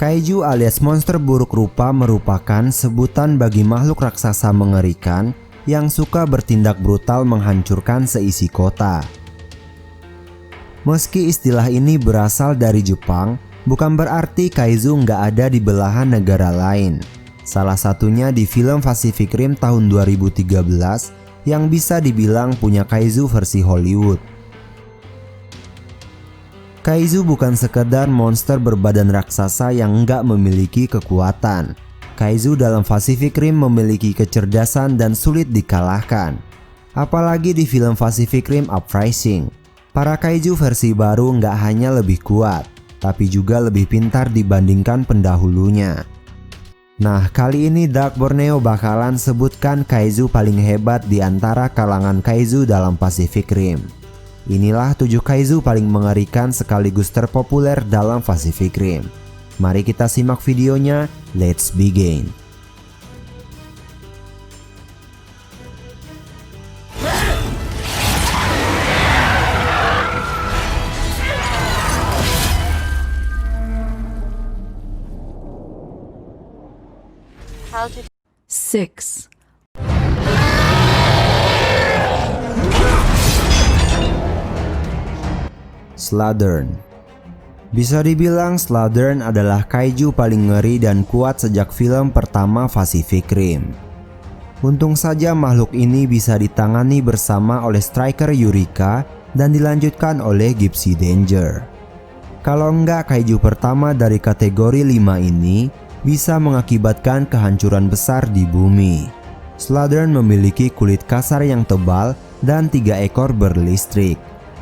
Kaiju alias monster buruk rupa merupakan sebutan bagi makhluk raksasa mengerikan yang suka bertindak brutal menghancurkan seisi kota. Meski istilah ini berasal dari Jepang, bukan berarti kaiju nggak ada di belahan negara lain. Salah satunya di film Pacific Rim tahun 2013 yang bisa dibilang punya kaiju versi Hollywood. Kaiju bukan sekedar monster berbadan raksasa yang nggak memiliki kekuatan. Kaiju dalam Pacific Rim memiliki kecerdasan dan sulit dikalahkan. Apalagi di film Pacific Rim Uprising, para kaiju versi baru nggak hanya lebih kuat, tapi juga lebih pintar dibandingkan pendahulunya. Nah, kali ini Dark Borneo bakalan sebutkan kaiju paling hebat di antara kalangan kaiju dalam Pacific Rim. Inilah 7 kaiju paling mengerikan sekaligus terpopuler dalam Pacific Rim. Mari kita simak videonya, let's begin. How to 6. Slaughter. Bisa dibilang Slaughter adalah kaiju paling ngeri dan kuat sejak film pertama Pacific Rim. Untung saja makhluk ini bisa ditangani bersama oleh Striker Eureka dan dilanjutkan oleh Gypsy Danger. Kalau enggak, kaiju pertama dari kategori 5 ini bisa mengakibatkan kehancuran besar di bumi. Slaughter memiliki kulit kasar yang tebal dan 3 ekor berlistrik.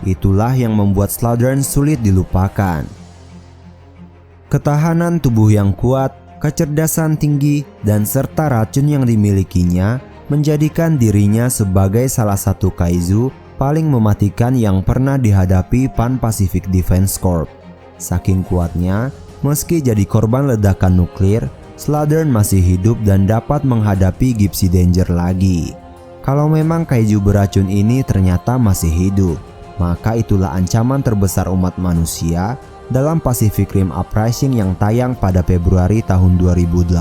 Itulah yang membuat Slaughter sulit dilupakan. Ketahanan tubuh yang kuat, kecerdasan tinggi, dan serta racun yang dimilikinya menjadikan dirinya sebagai salah satu kaiju paling mematikan yang pernah dihadapi Pan Pacific Defense Corps. Saking kuatnya, meski jadi korban ledakan nuklir, Slaughter masih hidup dan dapat menghadapi Gypsy Danger lagi. Kalau memang kaiju beracun ini ternyata masih hidup, maka itulah ancaman terbesar umat manusia dalam Pacific Rim Uprising yang tayang pada Februari tahun 2018.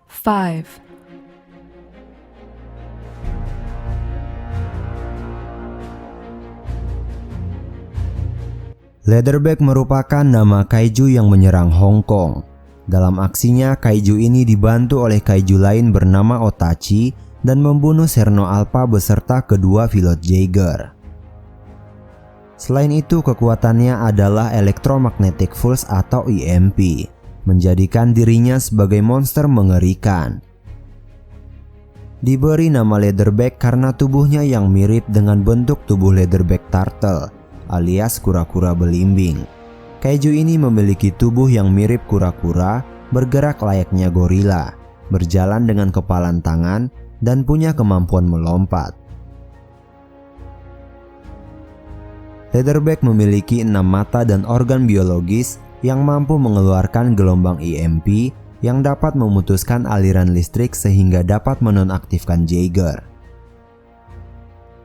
5. Leatherback merupakan nama kaiju yang menyerang Hong Kong. Dalam aksinya, kaiju ini dibantu oleh kaiju lain bernama Otachi dan membunuh Serno Alpha beserta kedua pilot Jaeger. Selain itu, kekuatannya adalah Electromagnetic Pulse atau EMP, menjadikan dirinya sebagai monster mengerikan. Diberi nama Leatherback karena tubuhnya yang mirip dengan bentuk tubuh Leatherback Turtle alias kura-kura belimbing. Kaiju ini memiliki tubuh yang mirip kura-kura, bergerak layaknya gorila, berjalan dengan kepalan tangan, dan punya kemampuan melompat. Leatherback memiliki 6 mata dan organ biologis yang mampu mengeluarkan gelombang EMP yang dapat memutuskan aliran listrik sehingga dapat menonaktifkan Jaeger.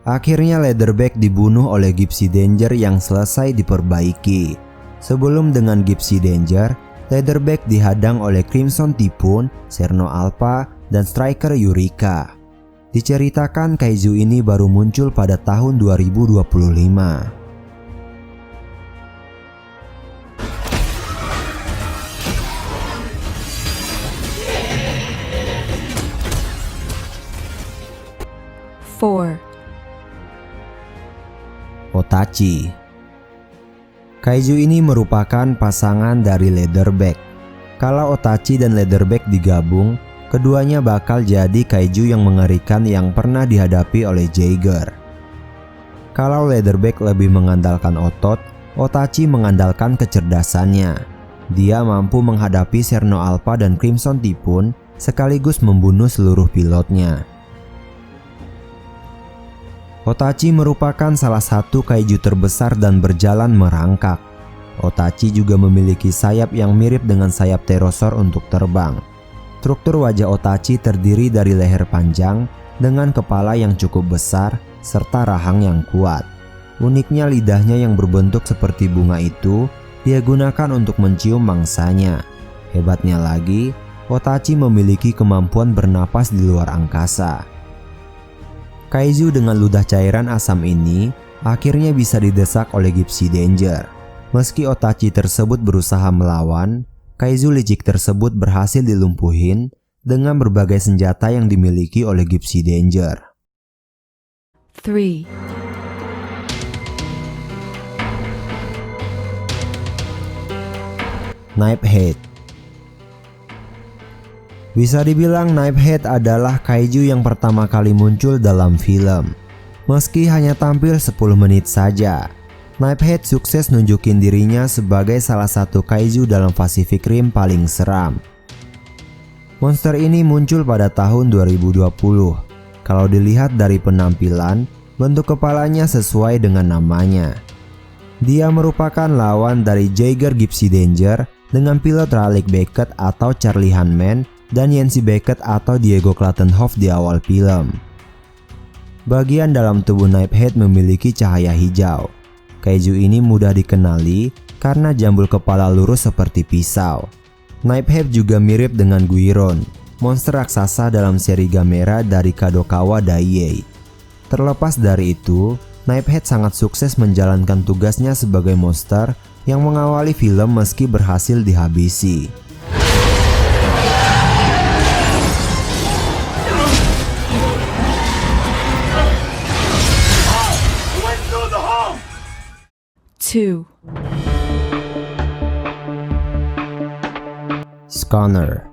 Akhirnya Leatherback dibunuh oleh Gypsy Danger yang selesai diperbaiki. Sebelum dengan Gypsy Danger, Leatherback dihadang oleh Crimson Typhoon, Serno Alpha, dan Striker Eureka. Diceritakan kaiju ini baru muncul pada tahun 2025. 4. Otachi. Kaiju ini merupakan pasangan dari Leatherback. Kalau Otachi dan Leatherback digabung, keduanya bakal jadi kaiju yang mengerikan yang pernah dihadapi oleh Jaeger. Kalau Leatherback lebih mengandalkan otot, Otachi mengandalkan kecerdasannya. Dia mampu menghadapi Serno Alpha dan Crimson Typhoon sekaligus membunuh seluruh pilotnya. Otachi merupakan salah satu kaiju terbesar dan berjalan merangkak. Otachi juga memiliki sayap yang mirip dengan sayap pterosaur untuk terbang. Struktur wajah Otachi terdiri dari leher panjang dengan kepala yang cukup besar serta rahang yang kuat. Uniknya lidahnya yang berbentuk seperti bunga itu dia gunakan untuk mencium mangsanya. Hebatnya lagi, Otachi memiliki kemampuan bernapas di luar angkasa. Kaizu dengan ludah cairan asam ini akhirnya bisa didesak oleh Gypsy Danger. Meski Otachi tersebut berusaha melawan, Kaizu licik tersebut berhasil dilumpuhin dengan berbagai senjata yang dimiliki oleh Gypsy Danger. 3, Knife Head. Bisa dibilang Knife Head adalah kaiju yang pertama kali muncul dalam film. Meski hanya tampil 10 menit saja, Knife Head sukses nunjukin dirinya sebagai salah satu kaiju dalam Pacific Rim paling seram. Monster ini muncul pada tahun 2020. Kalau dilihat dari penampilan, bentuk kepalanya sesuai dengan namanya. Dia merupakan lawan dari Jaeger Gypsy Danger dengan pilot Raleigh Beckett atau Charlie Hunman dan Yancey Beckett atau Diego Clayton-Hoff di awal film. Bagian dalam tubuh Knife Head memiliki cahaya hijau. Kaiju ini mudah dikenali karena jambul kepala lurus seperti pisau. Knife Head juga mirip dengan Guiron, monster raksasa dalam seri Gamera dari Kadokawa Daiei. Terlepas dari itu, Knife Head sangat sukses menjalankan tugasnya sebagai monster yang mengawali film meski berhasil dihabisi. two, Scanner.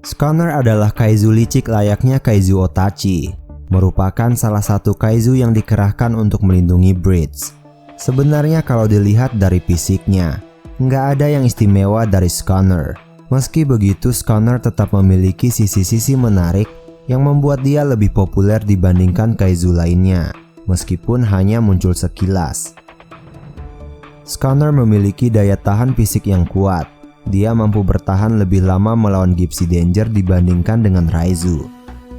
Scanner adalah kaiju licik layaknya kaiju Otachi, merupakan salah satu kaiju yang dikerahkan untuk melindungi Bridge. Sebenarnya kalau dilihat dari fisiknya, nggak ada yang istimewa dari Scanner. Meski begitu, Scanner tetap memiliki sisi-sisi menarik yang membuat dia lebih populer dibandingkan kaiju lainnya, meskipun hanya muncul sekilas. Scanner memiliki daya tahan fisik yang kuat. Dia mampu bertahan lebih lama melawan Gypsy Danger dibandingkan dengan Raizu.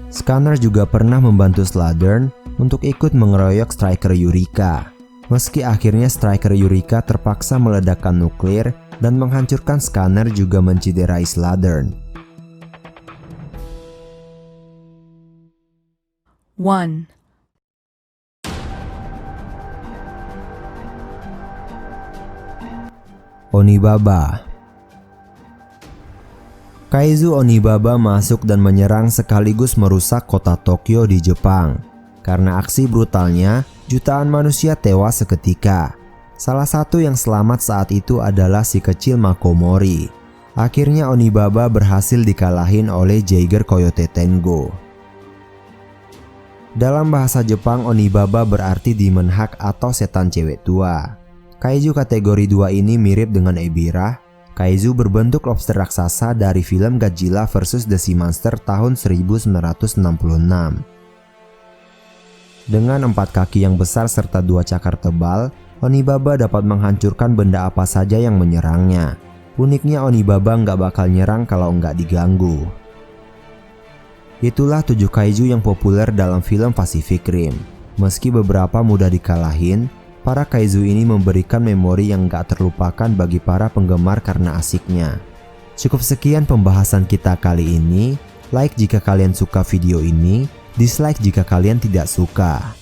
Scanner juga pernah membantu Slattern untuk ikut mengeroyok Striker Eureka. Meski akhirnya Striker Eureka terpaksa meledakkan nuklir dan menghancurkan Scanner juga menciderai Slattern. 1, Onibaba. Kaiju Onibaba masuk dan menyerang sekaligus merusak kota Tokyo di Jepang. Karena aksi brutalnya, jutaan manusia tewas seketika. Salah satu yang selamat saat itu adalah si kecil Makomori. Akhirnya Onibaba berhasil dikalahin oleh Jaeger Coyote Tengo. Dalam bahasa Jepang, Onibaba berarti Demon Hag atau setan cewek tua. Kaiju kategori 2 ini mirip dengan Ebirah, kaiju berbentuk lobster raksasa dari film Godzilla vs The Sea Monster tahun 1966. Dengan 4 kaki yang besar serta 2 cakar tebal, Onibaba dapat menghancurkan benda apa saja yang menyerangnya. Uniknya Onibaba nggak bakal nyerang kalau nggak diganggu. Itulah 7 kaiju yang populer dalam film Pacific Rim. Meski beberapa mudah dikalahin, para kaiju ini memberikan memori yang gak terlupakan bagi para penggemar karena asiknya. Cukup sekian pembahasan kita kali ini. Like jika kalian suka video ini, dislike jika kalian tidak suka.